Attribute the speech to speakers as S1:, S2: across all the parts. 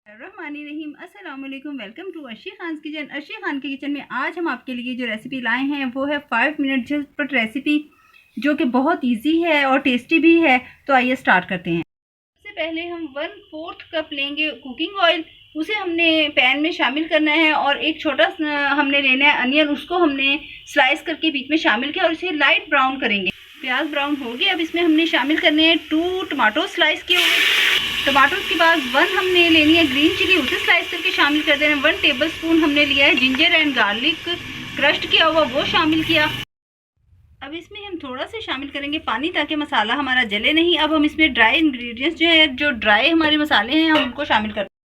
S1: रहीम अस्सलाम वालेकुम। Welcome to Arshi Khan kitchen. Arshi Khan के किचन में आज हम आपके लिए जो रेसिपी लाए हैं वो है 5 मिनट झटपट रेसिपी, जो कि बहुत इजी है और टेस्टी भी है। तो आइए स्टार्ट करते हैं। सबसे पहले हम 1/4 कप लेंगे कुकिंग ऑयल। उसे हमने पैन में शामिल करना है और एक छोटा हमने लेना है अनियन, उसको हमने स्लाइस करके बीच में शामिल किया और इसे लाइट ब्राउन करेंगे। प्याज ब्राउन हो गया। अब इसमें हमने शामिल करने हैं 2 टमाटो स्लाइस किए हुए। टमाटो के बाद 1 हमने लेनी है ग्रीन चिली, उसे स्लाइस करके शामिल कर देना है। 1 टेबलस्पून हमने लिया है जिंजर एंड गार्लिक क्रश्ड किया हुआ, वो शामिल किया। अब इसमें हम थोड़ा सा शामिल करेंगे पानी, ताकि मसाला हमारा जले नहीं। अब हम इसमें ड्राई इंग्रेडिएंट्स जो है, जो ड्राई हमारे मसाले हैं, हम उनको शामिल करते हैं।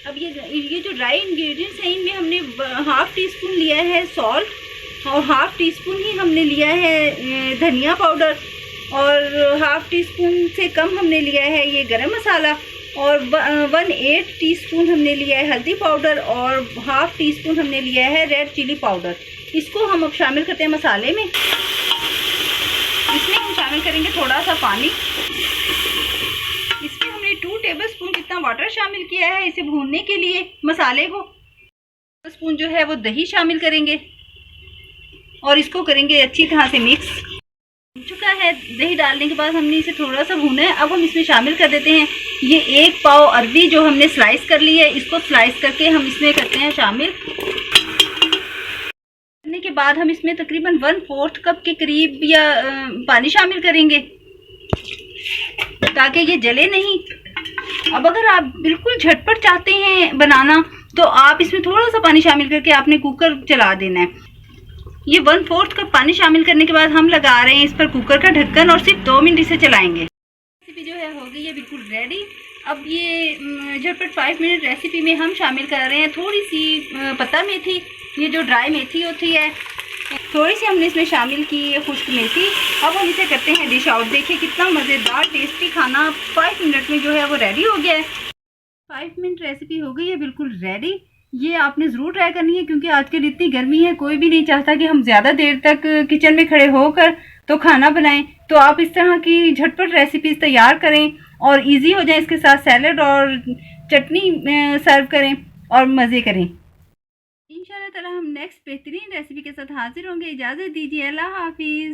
S1: अब ये जो ड्राई इंग्रेडिएंट्स हैं, इनमें हमने 1/2 टीस्पून लिया है सॉल्ट और 1/2 टीस्पून ही हमने लिया है धनिया पाउडर और 1/2 टीस्पून से कम हमने लिया है ये गरम मसाला और 1/8 टीस्पून हमने लिया है हल्दी पाउडर और 1/2 टीस्पून हमने लिया है रेड चिली पाउडर। इसको हम अब शामिल करते हैं मसाले में। इसमें हम शामिल करेंगे थोड़ा सा पानी। इसमें हमने 2 टेबलस्पून जितना वाटर शामिल किया है इसे भूनने के लिए मसाले को। स्पून जो है वो दही शामिल करेंगे और इसको करेंगे अच्छी तरह से मिक्स। चुका है। दही डालने के बाद हमने इसे थोड़ा सा भूना है। अब हम इसमें शामिल कर देते हैं ये 1 पाव अरबी जो हमने स्लाइस कर ली है। इसको स्लाइस करके हम इसमें करते हैं शामिल। करने के बाद हम इसमें तकरीबन 1/4 कप के करीब या पानी शामिल करेंगे, ताकि ये जले नहीं। अब अगर आप बिल्कुल झटपट चाहते हैं बनाना, तो आप इसमें थोड़ा सा पानी शामिल करके आपने कुकर चला देना है। ये 1/4 कप पानी शामिल करने के बाद हम लगा रहे हैं इस पर कुकर का ढक्कन और सिर्फ 2 मिनट इसे चलाएंगे। रेसिपी जो है हो गई है बिल्कुल रेडी। अब ये झटपट 5 मिनट रेसिपी में हम शामिल कर रहे हैं थोड़ी सी पत्ता मेथी, ये जो ड्राई मेथी होती है, थोड़ी सी हमने इसमें शामिल की है खुश्क मेथी। अब हम इसे करते हैं डिश आउट। देखिए कितना मज़ेदार टेस्टी खाना 5 मिनट में जो है वो रेडी हो गया है। 5 मिनट रेसिपी हो गई है बिल्कुल रेडी। ये आपने ज़रूर ट्राई करनी है, क्योंकि आजकल इतनी गर्मी है, कोई भी नहीं चाहता कि हम ज़्यादा देर तक किचन में खड़े होकर तो खाना बनाएं। तो आप इस तरह की झटपट रेसिपीज़ तैयार करें और इजी हो जाए। इसके साथ सैलड और चटनी सर्व करें और मज़े करें। इंशाल्लाह ताला हम नेक्स्ट बेहतरीन रेसिपी के साथ हाजिर होंगे। इजाज़त दीजिए। अल्लाह हाफिज़।